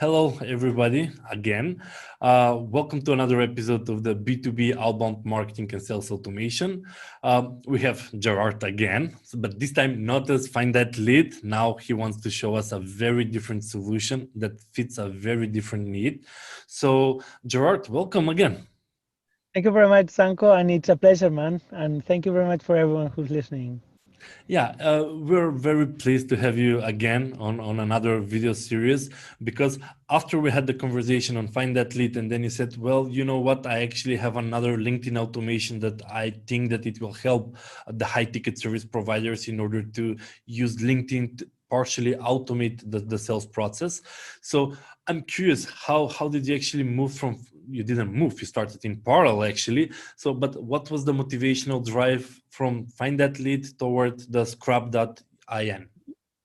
Hello, everybody, again. Welcome to another episode of the B2B outbound marketing and sales automation. We have Gerard again, but this time not as Find That Lead. Now he wants to show us a very different solution that fits a very different need. So, Gerard, welcome again. Thank you very much, Sanko, and it's a pleasure, man. And thank you very much for everyone who's listening. Yeah, we're very pleased to have you again on another video series because after we had the conversation on Find That Lead, and then you said, well, you know what, I actually have another LinkedIn automation that I think that it will help the high ticket service providers in order to use LinkedIn to partially automate the sales process. So I'm curious, how did you actually move from, you didn't move, you started in parallel actually. So, but what was the motivational drive from Find That Lead toward the Scrub.in?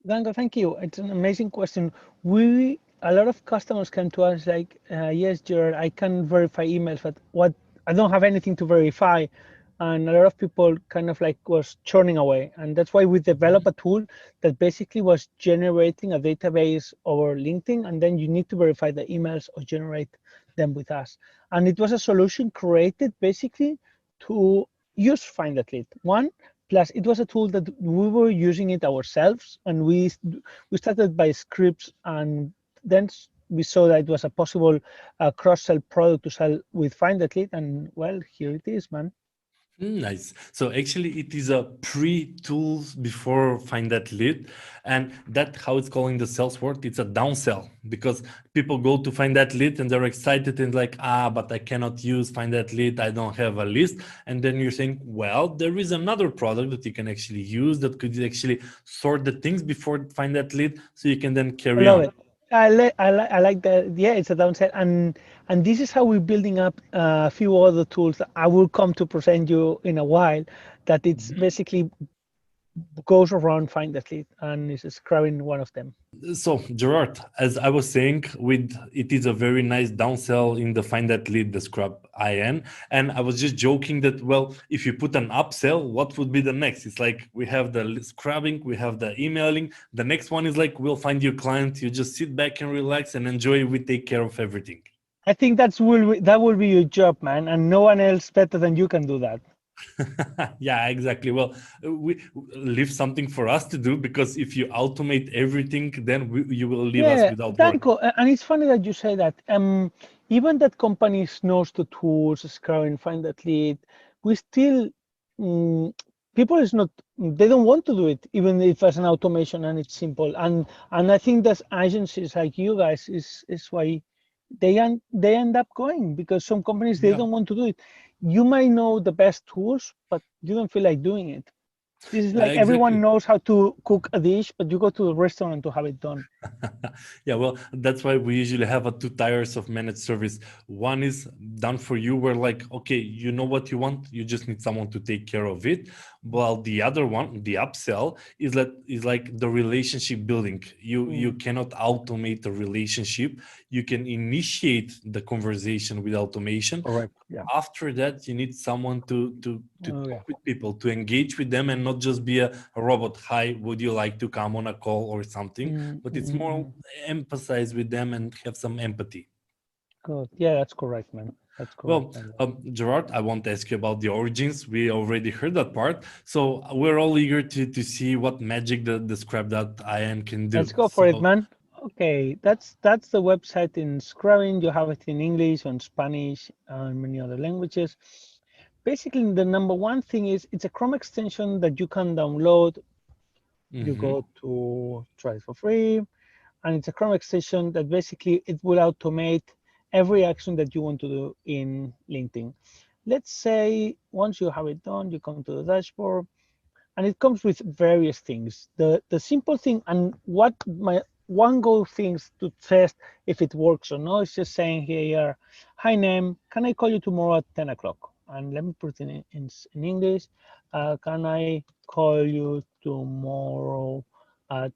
Danko, thank you. It's an amazing question. A lot of customers come to us like, yes, Jared, I can verify emails, but what I don't have anything to verify. And a lot of people kind of like was churning away. And that's why we developed a tool that basically was generating a database over LinkedIn. And then you need to verify the emails or generate them with us. And it was a solution created basically to use Find That Lead. One, plus it was a tool that we were using it ourselves. And we started by scripts, and then we saw that it was a possible cross-sell product to sell with Find That Lead. And well, here it is, man. Nice. So actually it is a pre-tools before Find That Lead, and that how it's calling the sales word, it's a downsell because people go to Find That Lead and they're excited and like, but I cannot use Find That Lead, I don't have a list. And then you're saying, well, there is another product that you can actually use that could actually sort the things before Find That Lead so you can then I carry love on. it. I like that. Yeah, it's a downside, and this is how we're building up a few other tools that I will come to present you in a while. That it's basically goes around Find That Lead, and is scrubbing one of them. So Gerard, as I was saying, with it is a very nice downsell in the Find That Lead, the Scrub IN. And I was just joking that, well, if you put an upsell, what would be the next? It's like we have the scrubbing, we have the emailing. The next one is like, we'll find your client. You just sit back and relax and enjoy. We take care of everything. I think that will be your job, man, and no one else better than you can do that. Yeah, exactly. Well, we leave something for us to do because if you automate everything, then you will leave us Yeah, without work. Danko, and it's funny that you say that. Even that companies knows the tools, scrubbing, Find That Lead, we still people is not, they don't want to do it, even if it's an automation and it's simple. And I think that agencies like you guys is why they end up going, because some companies they Yeah. don't want to do it. You might know the best tools, but you don't feel like doing it. This is like everyone Exactly. knows how to cook a dish, but you go to a restaurant to have it done. Yeah, well, that's why we usually have a two tiers of managed service. One is done for you, where like, okay, you know what you want, you just need someone to take care of it. While the other one, the upsell, is like the relationship building. You cannot automate the relationship. You can initiate the conversation with automation. Correct. Yeah. After that, you need someone to Oh, yeah. talk with people, to engage with them, and not just be a robot. Hi, would you like to come on a call or something? But it's more emphasize with them and have some empathy. Good. Yeah, that's correct, man. That's correct. Well, Gerard, I want to ask you about the origins. We already heard that part, so we're all eager to see what magic the Scrap.in can Let's do. go for it, So, man. Okay, that's the website in Scrubbing. You have it in English, on Spanish, and many other languages. Basically, the number one thing is it's a Chrome extension that you can download. You mhm. go to try it for free, and it's a Chrome extension that basically it will automate every action that you want to do in LinkedIn. Let's say once you have it done, you come to the dashboard, and it comes with various things. The simple thing, and what my one go things to test if it works or not, is just saying here, hi name, can I call you tomorrow at 10 o'clock? And let me put it in English. Can I call you tomorrow at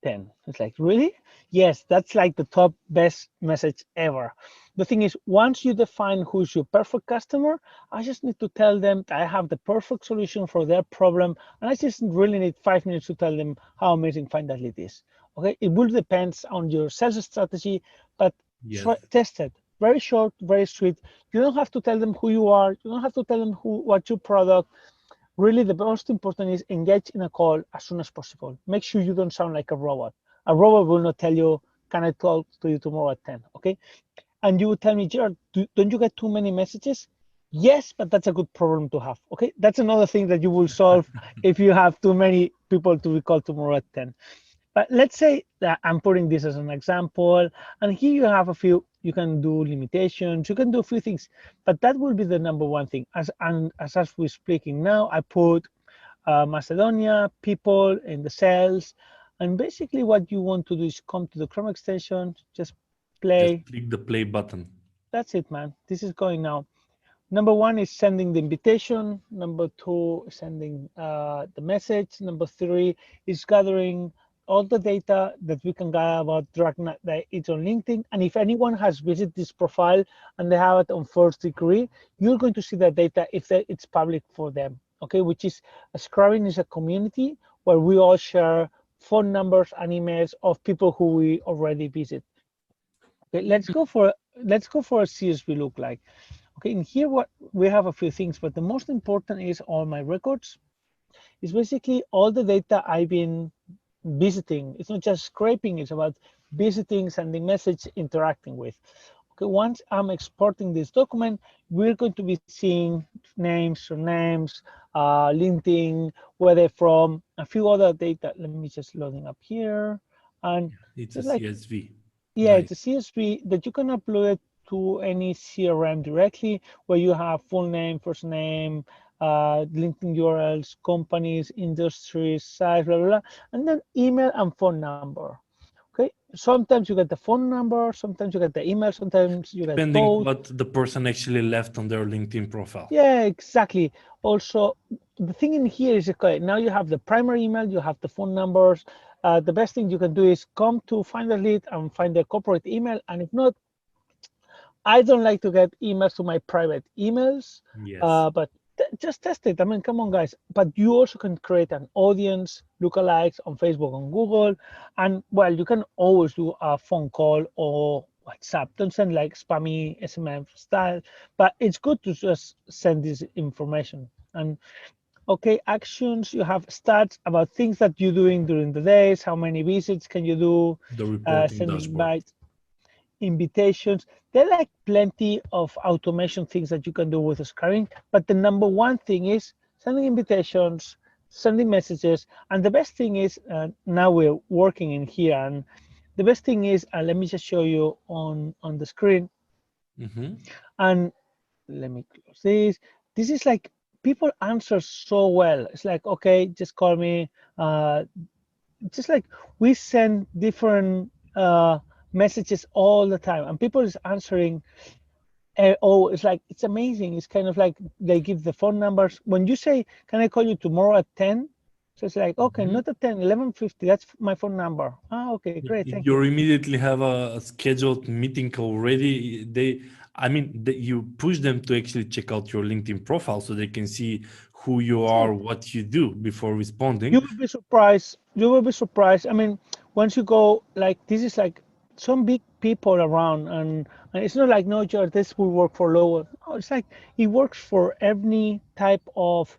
10? It's like, really? Yes, that's like the top best message ever. The thing is, once you define who's your perfect customer, I just need to tell them that I have the perfect solution for their problem. And I just really need 5 minutes to tell them how amazing Find That Lead is. Okay, it will depend on your sales strategy, but Yes. test it. Very short, very sweet. You don't have to tell them who you are. You don't have to tell them what your product. Really, the most important is engage in a call as soon as possible. Make sure you don't sound like a robot. A robot will not tell you, "Can I talk to you tomorrow at 10?" Okay, and you would tell me, Gerard, don't you get too many messages? Yes, but that's a good problem to have. Okay, that's another thing that you will solve if you have too many people to recall tomorrow at 10. But let's say that I'm putting this as an example, and here you have a few, you can do limitations, you can do a few things, but that will be the number one thing. As we're speaking now, I put Macedonia, people in the cells, and basically what you want to do is come to the Chrome extension, just play. Just click the play button. That's it, man. This is going now. Number one is sending the invitation. Number two, sending the message. Number three is gathering all the data that we can gather about Dragnet that it's on LinkedIn. And if anyone has visited this profile and they have it on first degree, you're going to see that data if it's public for them. Okay, which is Scrubbing is a community where we all share phone numbers and emails of people who we already visit. Okay, let's go for a CSV look like. Okay, in here what we have a few things, but the most important is all my records. It's basically all the data I've been visiting. It's not just scraping, it's about visiting, sending message, interacting with. Okay, once I'm exporting this document, we're going to be seeing names, surnames, LinkedIn, where they're from, a few other data. Let me just loading up here. And It's a just like, CSV. yeah, Nice. it's a CSV that you can upload it to any CRM directly, where you have full name, first name, LinkedIn URLs, companies, industries, size, blah, blah, blah, and then email and phone number. Okay, sometimes you get the phone number, sometimes you get the email, sometimes you get Depending both. what the person actually left on their LinkedIn profile. Yeah, exactly. Also, the thing in here is, okay, now you have the primary email, you have the phone numbers. The best thing you can do is come to Finder Lead and find the corporate email, and if not, I don't like to get emails to my private emails, Yes. but just test it. I mean, come on, guys. But you also can create an audience, lookalikes on Facebook and Google. And well, you can always do a phone call or WhatsApp. Don't send like spammy SMS style, but it's good to just send this information. And okay, actions, you have stats about things that you're doing during the days, how many visits can you do, The reporting sending dashboard. invites, invitations. There are like plenty of automation things that you can do with Scaring, but the number one thing is sending invitations, sending messages, and the best thing is now we're working in here, and the best thing is let me just show you on the screen, and let me close this. This is like people answer so well. It's like, okay, just call me. Just like we send different messages all the time, and people is answering. Oh, it's like it's amazing. It's kind of like they give the phone numbers. When you say, "Can I call you tomorrow at 10?" So it's like, okay, not at 10, 11:50. That's my phone number. Ah, okay, great, If thank you you. immediately have a scheduled meeting already, you push them to actually check out your LinkedIn profile so they can see who you That's it. are, what you do before responding. You will be surprised. You will be surprised. I mean, once you go, like, this is like some big people around, and it's not like, no, George, this will work for lower. No, it's like it works for every type of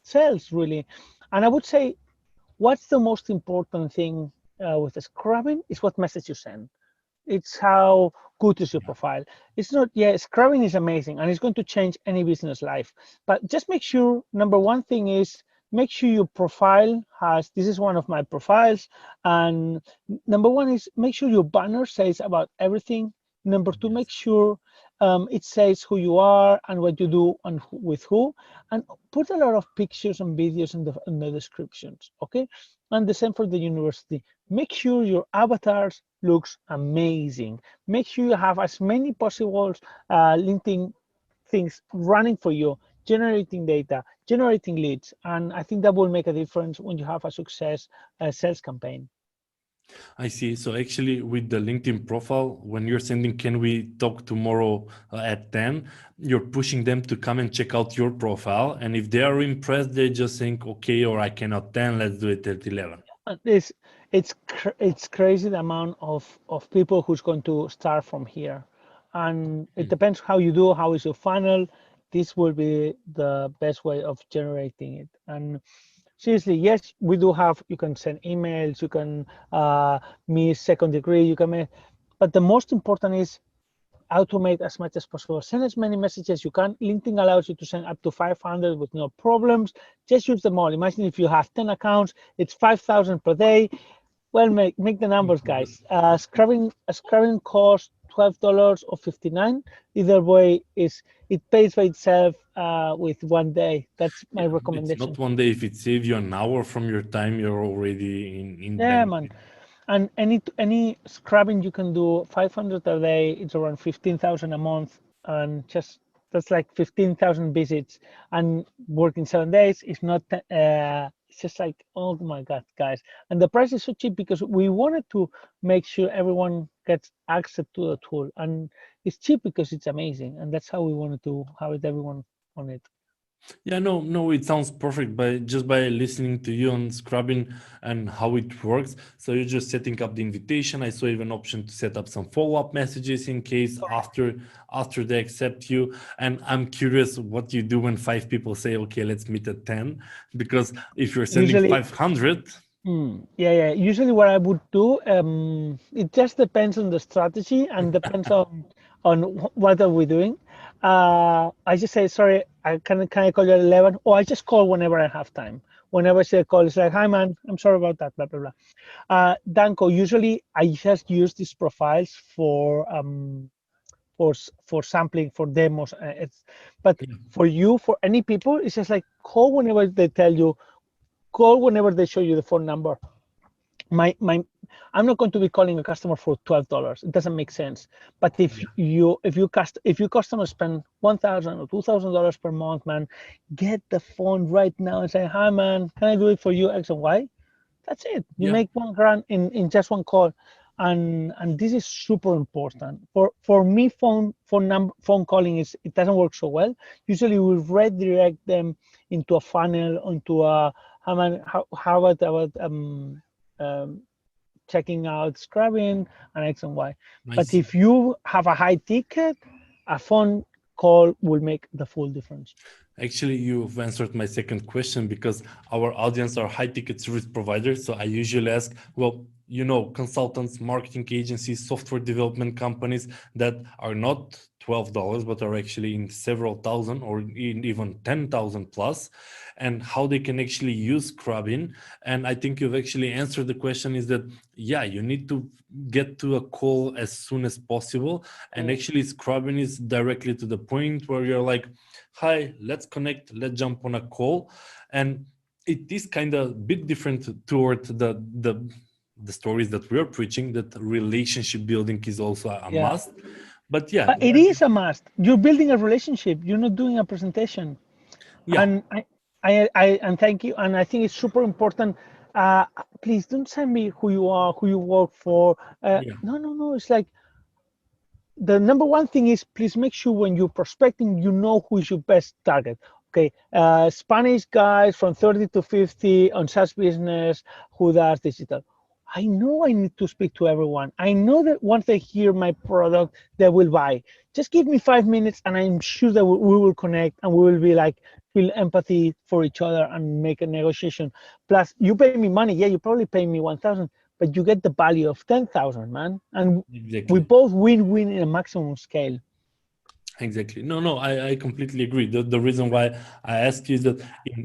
sales, really. And I would say, what's the most important thing with the scrubbing is what message you send. It's how good is your profile. It's not, yeah, scrubbing is amazing and it's going to change any business life. But just make sure, number one thing is make sure your profile has, this is one of my profiles. And number one is make sure your banner says about everything. Number two, make sure it says who you are and what you do and with who, and put a lot of pictures and videos in the descriptions, okay? And the same for the university. Make sure your avatars looks amazing. Make sure you have as many possible LinkedIn things running for you, generating data, generating leads, and I think that will make a difference when you have a success sales campaign. I see. So actually, with the LinkedIn profile, when you're sending, can we talk tomorrow at 10? You're pushing them to come and check out your profile. And if they are impressed, they just think, okay, or I cannot 10, let's do it at 11. it's crazy the amount of people who's going to start from here, and it depends how you do, how is your funnel. This will be the best way of generating it. And seriously, yes, we do have, you can send emails, you can meet second degree, you can make, but the most important is automate as much as possible. Send as many messages as you can. LinkedIn allows you to send up to 500 with no problems. Just use them all. Imagine if you have 10 accounts, it's 5,000 per day. Well, make the numbers, guys. Scrubbing costs $12 or $59. Either way, it pays for itself with one day. That's my recommendation. It's not one day. If it saves you an hour from your time, you're already in Yeah, benefit. man. And any scrubbing you can do 500 a day, it's around 15,000 a month, and just that's like 15,000 visits. And working 7 days is not. It's just like, oh my God, guys! And the price is so cheap because we wanted to make sure everyone gets access to the tool, and it's cheap because it's amazing, and that's how we wanted to have it everyone on it. Yeah, no, it sounds perfect by just by listening to you on scrubbing and how it works. So you're just setting up the invitation. I saw even an option to set up some follow-up messages in case after they accept you. And I'm curious what you do when 5 people say, okay, let's meet at 10. Because if you're sending Usually, 500, yeah. Usually, what I would do, it just depends on the strategy and depends on what are we doing. I just say, sorry, can I call you at 11? Or I just call whenever I have time. Whenever I see a call, it's like, hi man, I'm sorry about that, blah blah blah. Danko, usually I just use these profiles for sampling, for demos. But for you, for any people, it's just like call whenever they tell you. Call whenever they show you the phone number. I'm not going to be calling a customer for $12. It doesn't make sense. But if your customer spend $1,000 or $2,000 per month, man, get the phone right now and say, hi man, can I do it for you, X and Y? That's it. You make $1,000 in just one call. And this is super important. For me, phone calling it doesn't work so well. Usually we redirect them into a funnel, into a how about checking out scrubbing and X and Y. But if you have a high ticket, a phone call will make the full difference. Actually, you've answered my second question because our audience are high ticket service providers. So I usually ask, well, consultants, marketing agencies, software development companies that are not $12, but are actually in several thousand or even 10,000 plus, and how they can actually use scrubbing. And I think you've actually answered the question is that, yeah, you need to get to a call as soon as possible. And actually scrubbing is directly to the point where you're like, hi, let's connect, let's jump on a call. And it is kind of a bit different toward the stories that we're preaching, that relationship building is also a must. But it is a must. You're building a relationship. You're not doing a presentation. And and thank you. And I think it's super important. Please don't send me who you are, who you work for. No. It's like the number one thing is please make sure when you're prospecting, you know who is your best target. Okay, Spanish guys from 30 to 50 on SaaS business who does digital. I know I need to speak to everyone. I know that once they hear my product, they will buy. Just give me 5 minutes and I'm sure that we will connect and we will be like, feel empathy for each other and make a negotiation. Plus, you pay me money. Yeah, you probably pay me 1,000, but you get the value of 10,000, man. And we both win-win in a maximum scale. Exactly. No, I completely agree. The reason why I ask you is that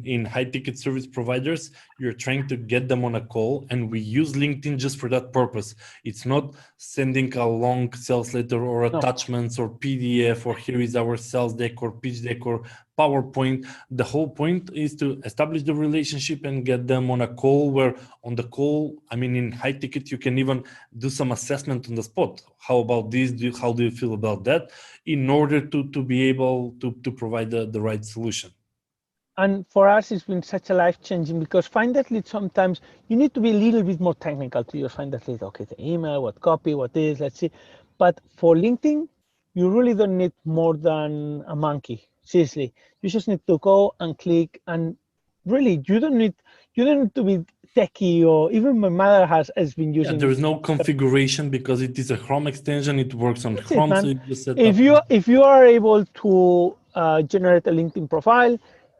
in high ticket service providers, you're trying to get them on a call, and we use LinkedIn just for that purpose. It's not sending a long sales letter or attachments or PDF or here is our sales deck or pitch deck or PowerPoint. The whole point is to establish the relationship and get them on a call where on the call, I mean, in high ticket, you can even do some assessment on the spot. How about this? How do you feel about that? In order to be able to provide the right solution. And for us, it's been such a life-changing because find that lead sometimes you need to be a little bit more technical to just find that lead. Okay, the email, what copy, what is, let's see. But for LinkedIn, you really don't need more than a monkey. Seriously, you just need to go and click, and really, you You don't need to be techie, or even my mother has been Yeah, using. there is no configuration because it is a Chrome extension. It works on That's it, Chrome, so man. you just set up. If you are able to generate a LinkedIn profile,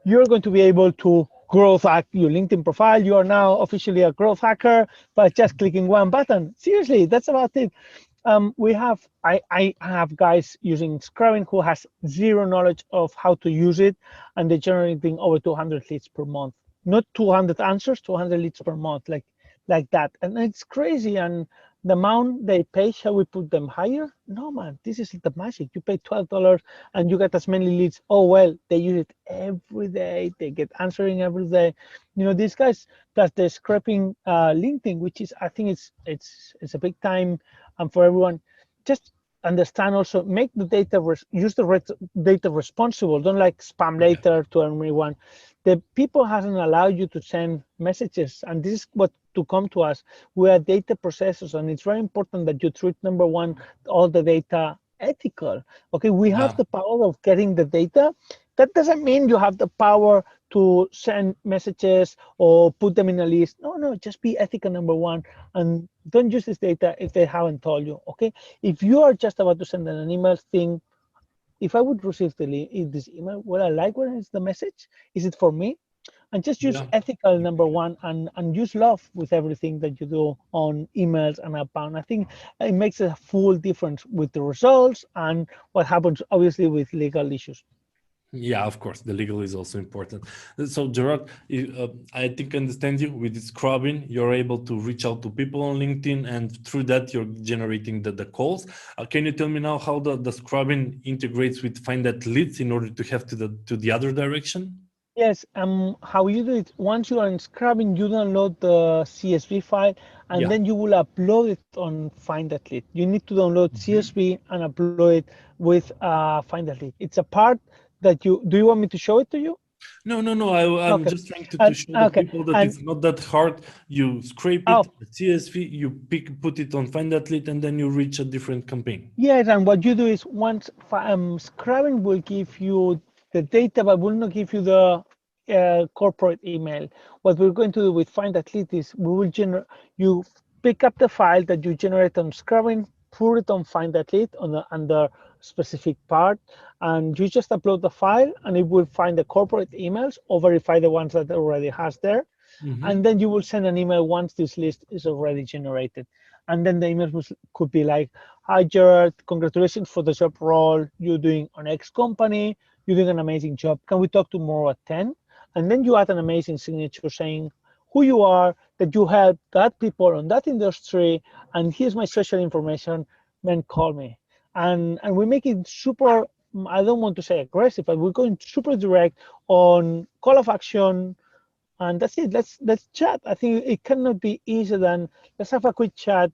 you're going to be able to growth hack your LinkedIn profile. You are now officially a growth hacker by just clicking one button. Seriously, that's about it. I have guys using Scrubbing who has zero knowledge of how to use it, and they're generating over 200 leads per month. Not 200 answers, 200 leads per month, like that. And it's crazy. And the amount they pay, shall we put them higher? No, man, this is the magic. You pay $12 and you get as many leads. Oh, well, they use it every day. They get answering every day. You know, these guys, plus the scraping LinkedIn, which is, I think it's a big time for everyone. Just understand also, make the data, use the data responsible. Don't like spam later to everyone. The people hasn't allowed you to send messages, and this is what to come to us. We are data processors, and it's very important that you treat, number one, all the data ethical. Okay, we have the power of getting the data. That doesn't mean you have the power to send messages or put them in a list. No, just be ethical, number one, and don't use this data if they haven't told you. Okay, if you are just about to send an email thing, if I would receive this email, will I like what is the message? Is it for me? And just use ethical, number one, and use love with everything that you do on emails and outbound. I think it makes a full difference with the results and what happens, obviously, with legal issues. Yeah, of course, the legal is also important. So, Gerard, I think I understand you. With Scrubbing, you're able to reach out to people on LinkedIn, and through that, you're generating the calls. Can you tell me now how the Scrubbing integrates with Find That Leads in order to have to the other direction? Yes, how you do it, once you are in Scrubbing, you download the CSV file, and then you will upload it on Find That Lead. You need to download CSV and upload it with Find That Lead. It's a part that do you want me to show it to you? No. I'm just trying to show the people that it's not that hard. You scrape it, CSV, you put it on Find That Lead, and then you reach a different campaign. Yes, and what you do is once Scrubbing will give you the data, but will not give you the corporate email. What we're going to do with Find That Lead is we will you pick up the file that you generate on Scrubbing, put it on Find That Lead on the specific part, and you just upload the file, and it will find the corporate emails or verify the ones that it already has there. And then you will send an email once this list is already generated. And then the email could be like, hi, Gerard, congratulations for the job role you're doing on X company. You're doing an amazing job. Can we talk tomorrow at 10? And then you add an amazing signature saying who you are, that you help that people on that industry, and here's my social information, then call me. And we make it super, I don't want to say aggressive, but we're going super direct on call of action, and that's it. Let's chat. I think it cannot be easier than let's have a quick chat.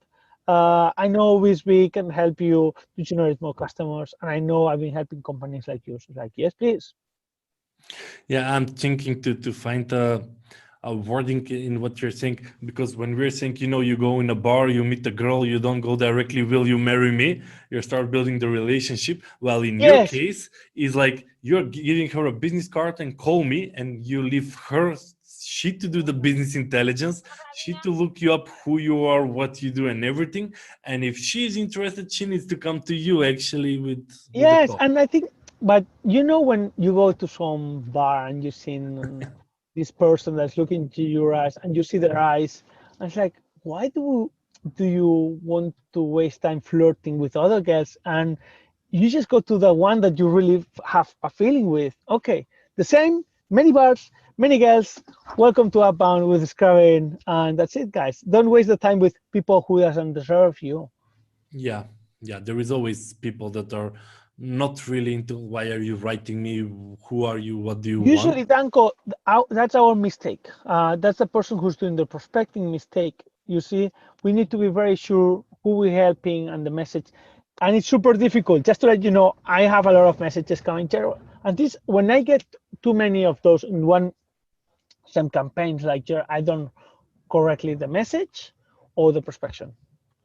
I know WISB can help you to generate more customers, and I know I've been helping companies like yours. Like, yes, please. Yeah, I'm thinking to find a wording in what you're saying, because when we're saying, you go in a bar, you meet a girl, you don't go directly, will you marry me? You start building the relationship. Well, in your case, is like you're giving her a business card and call me, and you leave her she to do the business intelligence, she to look you up, who you are, what you do, and everything. And if she is interested, she needs to come to you actually with yes, the call. and I think, but when you go to some bar and you see this person that's looking into your eyes, and you see their eyes, and it's like, why do you want to waste time flirting with other girls, and you just go to the one that you really have a feeling with? Okay, the same, many bars, many girls. Welcome to Outbound with Scrubbing, and that's it, guys. Don't waste the time with people who doesn't deserve you. Yeah, there is always people that are not really into why are you writing me, who are you, what do you want. Usually, Danko, that's our mistake. That's the person who's doing the prospecting mistake. You see, we need to be very sure who we're helping and the message. And it's super difficult. Just to let you know, I have a lot of messages coming here. And this, when I get too many of those in some campaigns, like I don't correctly the message or the prospection.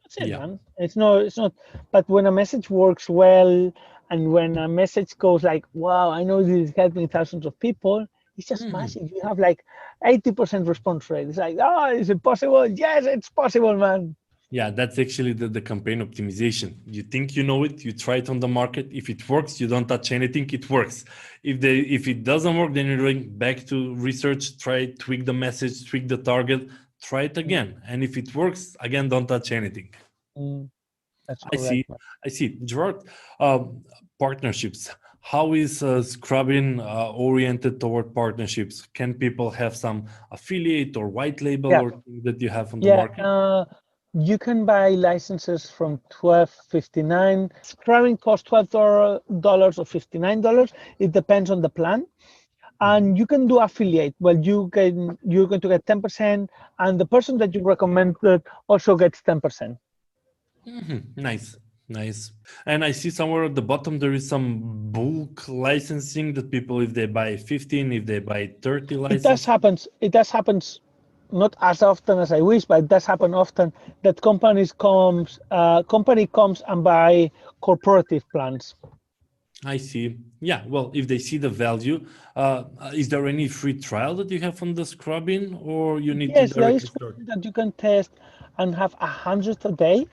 That's it, man. It's not. But when a message works well, and when a message goes like, wow, I know this is helping thousands of people, It's just massive. You have like 80% response rate. It's like, oh, is it possible? Yes, it's possible, man. Yeah, that's actually the campaign optimization. You think you know it, you try it on the market. If it works, you don't touch anything, it works. If it doesn't work, then you're going back to research, try, tweak the message, tweak the target, try it again. And if it works, again, don't touch anything. That's I correct, see. man. I see. Gerard, partnerships. How is Scrubbing oriented toward partnerships? Can people have some affiliate or white label Yeah. or things that you have on the Yeah, market? you can buy licenses from $12.59. Scrubbing costs $12 or $59. It depends on the plan. And you can do affiliate. Well, you're going to get 10%, and the person that you recommended also gets 10%. Nice, nice. And I see somewhere at the bottom there is some bulk licensing that people, if they buy 15, if they buy 30 It does license. happen. It does happen, not as often as I wish, but it does happen often that company comes and buy corporative plans. I see. Yeah, well, if they see the value, is there any free trial that you have on the Scrubbing, or you need to Yes, there directly is start? one that you can test and have 100 a day.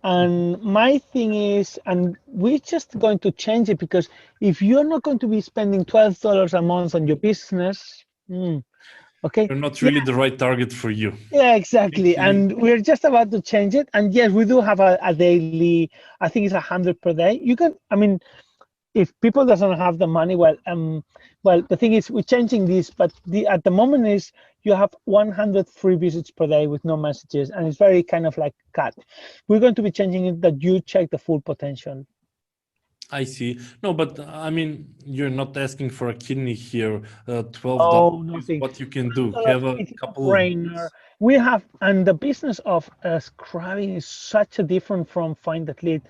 And my thing is, and we're just going to change it, because if you're not going to be spending $12 a month on your business, okay, You're not really the right target for you. yeah, exactly. Actually, And we're just about to change it. And yes, we do have a daily, I think it's 100 per day. You can, I mean, if people doesn't have the money, well, the thing is, we're changing this, but at the moment is you have 100 free visits per day with no messages, and it's very kind of like cut. We're going to be changing it that you check the full potential. I see. No, but I mean, you're not asking for a kidney here. $12 Oh, is nothing. what you can do. $12, Have a it's a couple of brainer. We have, and the business of scrubbing is such a different from Find That Lead,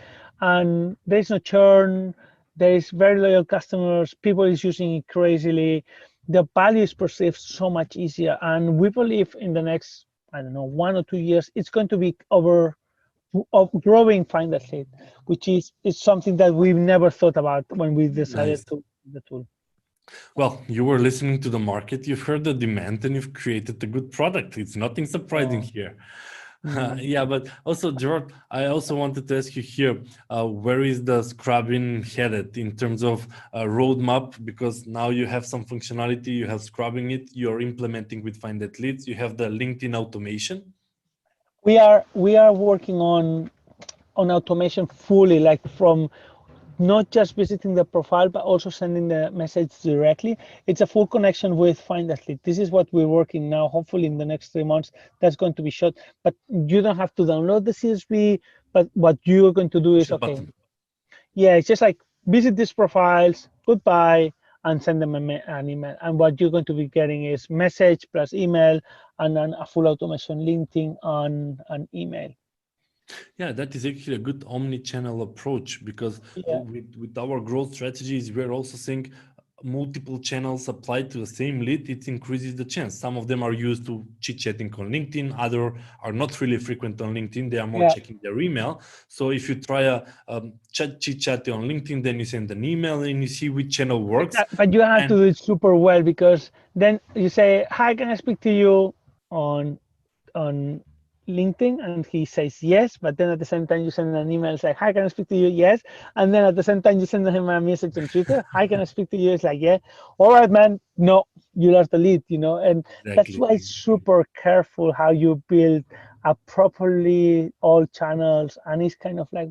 and there's no churn. There is very loyal customers. People is using it crazily. The value is perceived so much easier, and we believe in the next, I don't know, 1 or 2 years, it's going to be of growing Find That Lead, which is something that we've never thought about when we decided nice. to the tool. Well, you were listening to the market, you've heard the demand, and you've created a good product. It's nothing surprising here. Yeah, but also, Gerard, I also wanted to ask you here, where is the Scrubbing headed in terms of roadmap? Because now you have some functionality, you have Scrubbing it, you're implementing with Find That Leads, you have the LinkedIn automation. We are working on automation fully, like from not just visiting the profile, but also sending the message directly. It's a full connection with Find That Lead. This is what we're working now. Hopefully in the next 3 months, that's going to be shot. But you don't have to download the CSV, but what you're going to do is, okay, yeah, it's just like visit these profiles, goodbye, and send them an email. And what you're going to be getting is message plus email, and then a full automation linking on an email. Yeah, that is actually a good omni-channel approach, because with our growth strategies, we're also seeing multiple channels applied to the same lead. It increases the chance. Some of them are used to chit-chatting on LinkedIn, other are not really frequent on LinkedIn, they are more checking their email. So if you try a chit-chat on LinkedIn, then you send an email and you see which channel works. But you have to do it super well, because then you say, hi, can I speak to you on LinkedIn? And he says yes, but then at the same time you send an email, it's like, hi, can I speak to you? Yes. And then at the same time you send him a message on Twitter, hi, can I speak to you? It's like, yeah, all right, man, no, you lost the lead, and that's why it's super careful how you build a properly all channels. And it's kind of like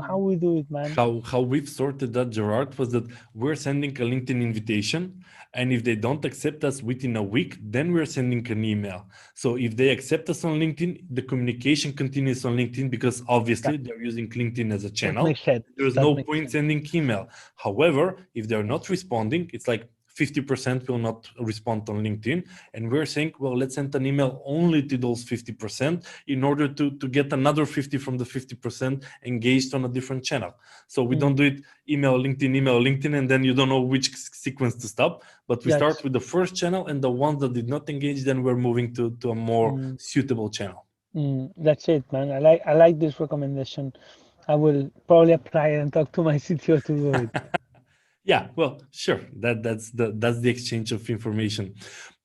how we do it, man. How we've sorted that, Gerard, was that we're sending a LinkedIn invitation, and if they don't accept us within a week, then we're sending an email. So if they accept us on LinkedIn, the communication continues on LinkedIn, because obviously they're using LinkedIn as a channel. That makes sense. There's no point sending email. However, if they're not responding, it's like 50% will not respond on LinkedIn. And we're saying, well, let's send an email only to those 50% in order to get another 50 from the 50% engaged on a different channel. So we don't do it email, LinkedIn, and then you don't know which sequence to stop. But we start with the first channel, and the ones that did not engage, then we're moving to a more suitable channel. That's it, man. I like this recommendation. I will probably apply it and talk to my CTO to do it. Yeah, well, sure. That's the exchange of information.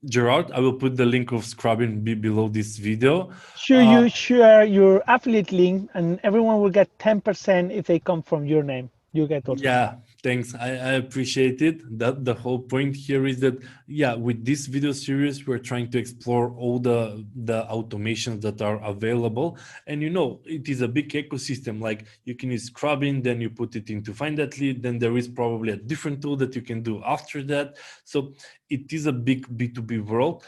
Gerard, I will put the link of Scrubbing below this video. Sure, you share your affiliate link, and everyone will get 10% if they come from your name. You get also 10. Yeah, thanks. I appreciate it. That the whole point here is that, yeah, with this video series, we're trying to explore all the automations that are available. And it is a big ecosystem. Like you can use Scrubbing, then you put it into Find That Lead, then there is probably a different tool that you can do after that. So it is a big B2B world.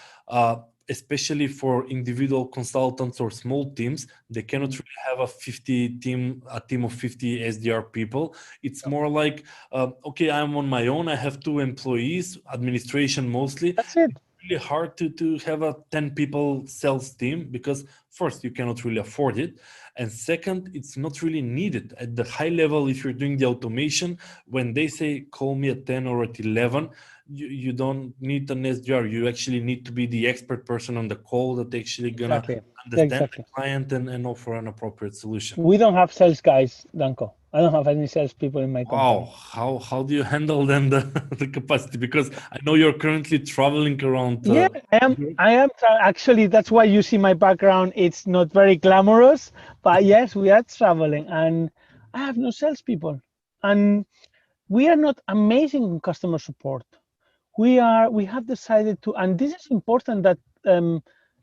Especially for individual consultants or small teams, they cannot really have a team of 50 SDR people. It's more like, okay, I'm on my own. I have 2 employees, administration mostly. That's it. It's really hard to have a 10 people sales team because first, you cannot really afford it. And second, it's not really needed at the high level. If you're doing the automation, when they say, call me at 10 or at 11, you don't need an SDR. You actually need to be the expert person on the call that actually gonna understand the client and offer an appropriate solution. We don't have sales guys, Danko. I don't have any salespeople in my company. Wow, how do you handle then the capacity? Because I know you're currently traveling around. Yeah, I am actually. That's why you see my background. It's not very glamorous, but yes, we are traveling, and I have no salespeople, and we are not amazing in customer support. We have decided to, and this is important that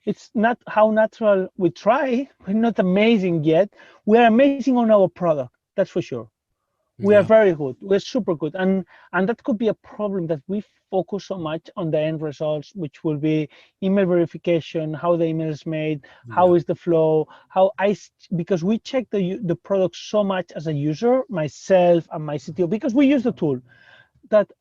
it's not how natural we try. We're not amazing yet. We are amazing on our product. That's for sure. We are very good. We're super good, and that could be a problem that we focus so much on the end results, which will be email verification, how the email is made, how is the flow, because we check the product so much as a user, myself and my CTO, because we use the tool. That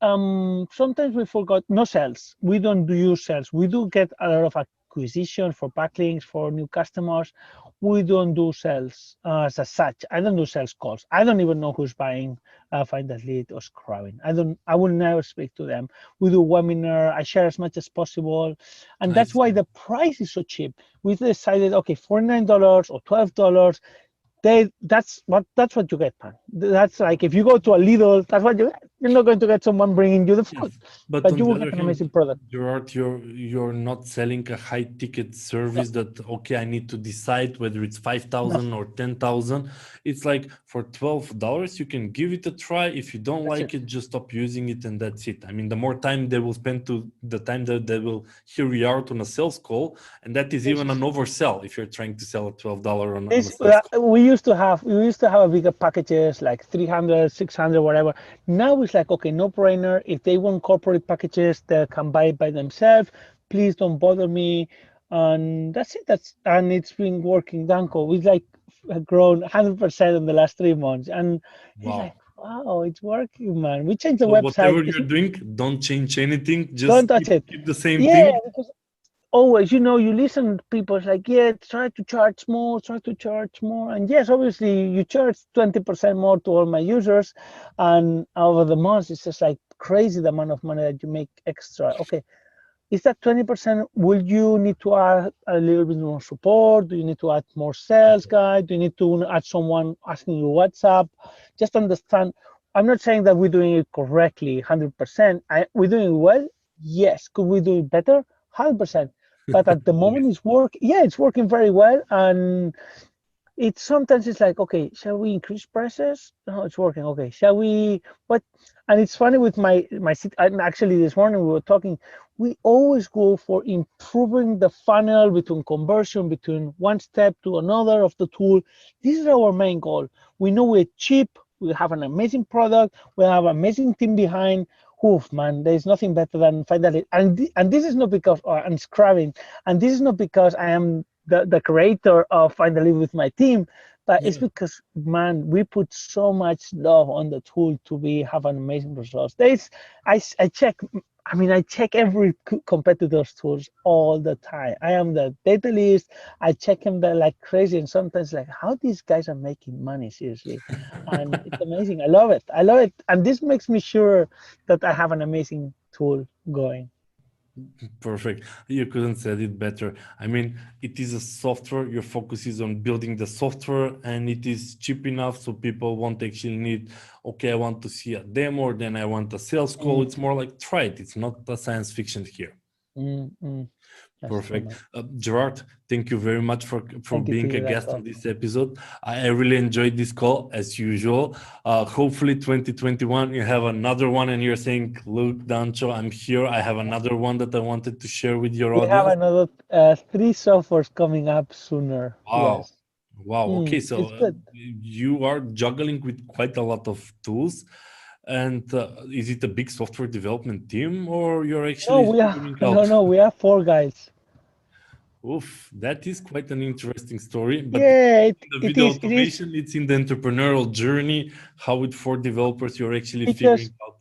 sometimes we forgot no sales. We don't do sales. We do get a lot of acquisition for backlinks for new customers. We don't do sales as such. I don't do sales calls. I don't even know who's buying Find That Lead or Scrubbing. I will never speak to them. We do webinar. I share as much as possible, and that's why the price is so cheap. We decided, okay, $49 or $12. That's what you get, man. That's like if you go to a Lidl, that's what you get. You're not going to get someone bringing you the food, but you will get an amazing product. Gerard, you're not selling a high ticket service that, okay, I need to decide whether it's 5,000 or 10,000. It's like for $12, you can give it a try. If you don't like it, just stop using it, and that's it. I mean, the more time they will spend the time that they will hear you out on a sales call, and that is even an oversell if you're trying to sell a $12 on a sales call. We used to have a bigger packages like 300, 600, whatever. Now it's like, okay, no brainer. If they want corporate packages, they can buy it by themselves. Please don't bother me. And that's it. And it's been working. Danko, we've like grown 100% in the last 3 months. And it's like, wow, it's working, man. We changed the website. Whatever you're doing, don't change anything. Just don't touch it. Keep the same thing. Because always, you listen to people, it's like, try to charge more. And yes, obviously you charge 20% more to all my users. And over the months, it's just like crazy the amount of money that you make extra. Okay, is that 20%? Will you need to add a little bit more support? Do you need to add more sales guy? Do you need to add someone asking you WhatsApp? Just understand. I'm not saying that we're doing it correctly, 100%. We're doing it well. Yes. Could we do it better? 100%. But at the moment it's working very well. And sometimes it's like, okay, shall we increase prices? No, it's working. Okay, shall we? And it's funny with my actually this morning we were talking, we always go for improving the funnel between conversion, between one step to another of the tool. This is our main goal. We know we're cheap, we have an amazing product, we have an amazing team behind. Oof, man, there's nothing better than Find That Lead. And this is not because I'm Scrubbing, and this is not because I am the creator of Find That Lead with my team, but it's because, man, we put so much love on the tool to have an amazing results. I check every competitor's tools all the time. I am the data list. I check them like crazy, and sometimes like, how these guys are making money, seriously. And it's amazing. I love it. And this makes me sure that I have an amazing tool going. Perfect. You couldn't said it better. I mean, it is a software. Your focus is on building the software, and it is cheap enough so people won't actually need, okay, I want to see a demo, or then I want a sales call. It's more like try it. It's not a science fiction here. That's true, Perfect. man. Gerard, thank you very much for Thank you to being a you, guest Danko. on this episode. I really enjoyed this call as usual. Hopefully 2021, you have another one and you're saying, look, Dancho, I'm here. I have another one that I wanted to share with your We have audience. another 3 softwares coming up sooner. Wow. Yes. Wow. Okay. So It's good. you are juggling with quite a lot of tools. And is it a big software development team, or you're No, actually we are figuring out? no, we are 4 guys. Oof, that is quite an interesting story. But Yeah, in the it video is. It is automation, it's in the entrepreneurial journey, how with four developers you're actually because figuring out.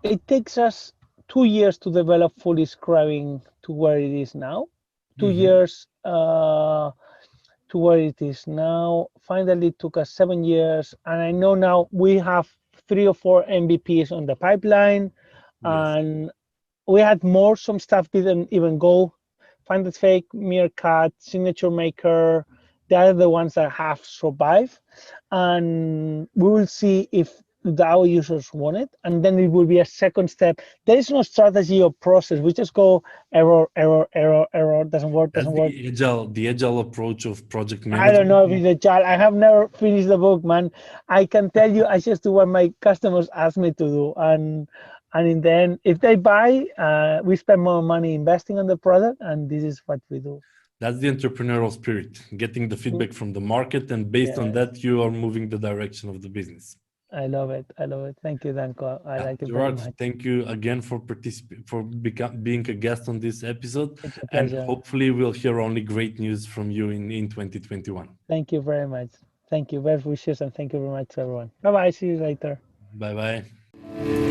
it takes us 2 years to develop fully Scrubbing to where it is now. 2 Mhm. years to where it is now. Finally, it took us 7 years, and I know now we have 3 or 4 MVPs on the pipeline, Yes. and we had more. Some stuff didn't even go. Find It Fake, Meerkat, Signature Maker, they are the ones that have survived, and we will see if our users want it, and then it will be a second step. There is no strategy or process. We just go error, error, error, error. Doesn't work, That's doesn't work. the agile approach of project I don't management. know if it's a child. I have never finished the book, man. I can tell you, I just do what my customers ask me to do, and in the end, if they buy, we spend more money investing on the product, and this is what we do. That's the entrepreneurial spirit, getting the feedback from the market, and based on Yes, that, you are moving the direction of the business. I love it. I love it. Thank you, Danko. I Yeah, like it very Gerard, much. thank you again for being a guest on this episode, It's a and pleasure. hopefully we'll hear only great news from you in 2021. Thank you very much. Thank you. Best wishes, and thank you very much to everyone. Bye bye. See you later. Bye bye.